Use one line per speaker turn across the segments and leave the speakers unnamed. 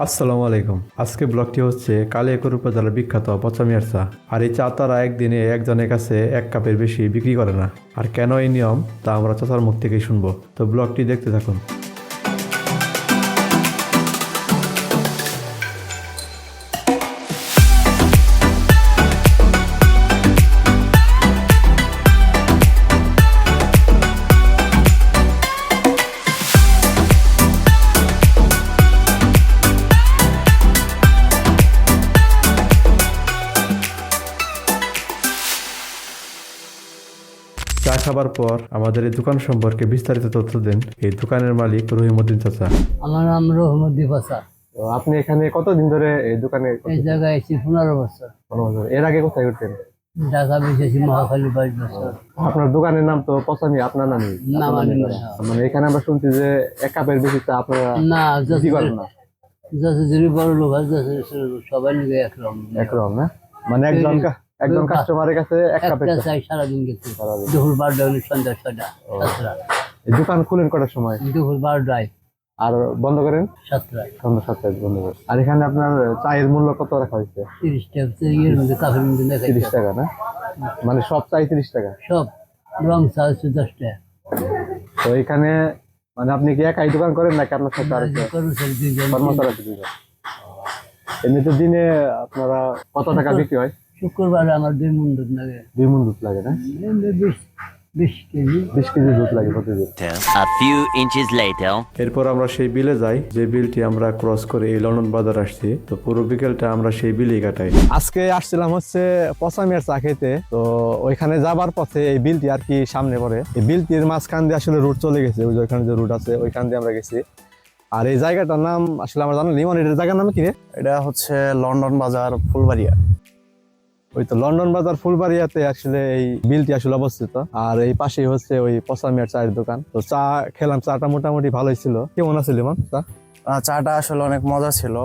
আসসালামু আলাইকুম। আজকে ব্লগটি হচ্ছে কালিয়াকৈর উপজেলার বিখ্যাত পচামিয়ার চা। আর এই চা তারা একদিনে একজনের কাছে 1 কাপের বেশি বিক্রি করে না। আর কেন এই নিয়ম তা আমরা চাচার মুখ থেকেই শুনবো। তো ব্লগটি দেখতে থাকুন। চা খাবার পর আমাদের এই দোকান সম্পর্কে বিস্তারিত তথ্য দেন এই দোকানের মালিক রহিমউদ্দিন চাচা।
আমার নাম রহমদ্দি পাশা।
তো আপনি এখানে কতদিন ধরে এই দোকানে
এই জায়গায় এসেছি 15 বছর।
এর আগে কোথায় করতেন?
ঢাকা বেশি মহাখালী 22 বছর।
আপনার দোকানের নাম তো পসামি, আপনার নামই?
না মানে
মানে এখানে আমরা শুনছি যে 1 কাপের বেশি চা আপনারা
না
বিক্রি করেন না।
যত যদি বড় লোক আছে সবাই নিবে একরকম
একরকম না, মানে একজন কাস্টমারের কাছে 1 কাপের
একটা
চা।
চাই সারাদিন গেছে।
সারাদিন।
দুপুর 12টা হলে সন্ধ্যা 6টা 7টা।
এই দোকান খুলেন কটার সময়
দুপুর 12টায়
আর বন্ধ করেন?
7টায়।
সন্ধ্যা 7টায় বন্ধ করেন। আর এখানে আপনার চায়ের মূল্য কত রাখা হয়েছে?
30 টাকা ইয়ের মধ্যে কাপের মধ্যে
30 টাকা না, মানে সব চাই 30 টাকা।
সব রং চা হচ্ছে 10 টাকা।
তো এখানে মানে আপনি কি একাই দোকান করেন নাকি আপনার সাথে আর
কর্মচারী 2 জন।
কর্মচারী দুজন? এমনিতে দিনে আপনারা কত টাকা বিক্রি হয়?
শুক্রবারে আমার 2 মণ দুধ লাগে।
2 মণ দুধ লাগে না?
20 কেজি।
20 কেজি দুধ লাগে প্রতিদিন।
A few inches later.
এরপর আমরা সেই বিলে যাই, যে বিলটি আমরা ক্রস করে এই লন্ডন বাজার আসছি। তো পুরো বিকেলটা আমরা সেই বিলেই কাটাই।
আজকে আসছিলাম হচ্ছে পচামিয়ার চা খেতে। তো ওইখানে যাবার পথে এই বিলটি আর কি সামনে পড়ে। এই বিলটির মাঝখান দিয়ে আসলে রুট চলে গেছে, ওই যে ওইখানে যে রুট আছে ওইখান দিয়ে আমরা গেছি। আর এই জায়গাটার নাম আসলে আমরা জানি মানে এটার জায়গার নাম কি রে?
এটা হচ্ছে লন্ডন বাজার ফুলবাড়িয়া।
ওই তো লন্ডন বাজার ফুলবাড়িয়াতে আসলে এই বিলটি আসলে অবস্থিত। আর এই পাশেই হচ্ছে ওই পচামিয়ার চায়ের দোকান। তো চা খেলাম, চাটা মোটামুটি ভালোই ছিল। কেমন আছে লিমন চা?
চাটা আসলে অনেক মজা ছিল,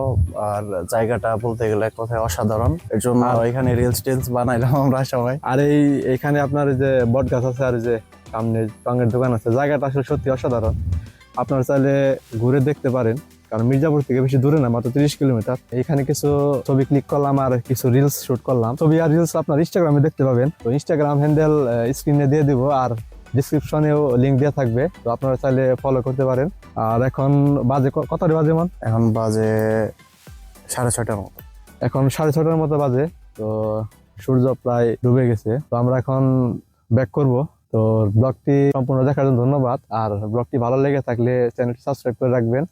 আর জায়গাটা বলতে গেলে এক কথায় অসাধারণ। এর জন্য এখানে রিলস টিলস বানাইলাম আমরা সবাই।
আর এইখানে আপনার যে বট গাছ আছে আর যে সামনে টঙের দোকান আছে, জায়গাটা আসলে সত্যি অসাধারণ। আপনারা চাইলে ঘুরে দেখতে পারেন, কারণ মির্জাপুর থেকে বেশি দূরে না, মাত্র 30 কিলোমিটার। এখানে কিছু ছবি ক্লিক করলাম আর কিছু রিলস শুট করলাম। ছবি আর রিলস আপনার ইনস্টাগ্রামে দেখতে পাবেন। তো ইনস্টাগ্রাম হ্যান্ডেল স্ক্রিনে দিয়ে দিব আর ডিসক্রিপশনেও লিঙ্ক দেওয়া থাকবে, তো আপনারা চাইলে ফলো করতে পারেন। আর এখন বাজে কতটা বাজে মান?
এখন বাজে 6:30টার মতো।
এখন 6:30টার মতো বাজে। তো সূর্য প্রায় ডুবে গেছে। তো আমরা এখন ব্যাক করব। তো ব্লগটি সম্পূর্ণ দেখার জন্য ধন্যবাদ। আর ব্লগটি ভালো লেগে থাকলে চ্যানেলটি সাবস্ক্রাইব করে রাখবেন।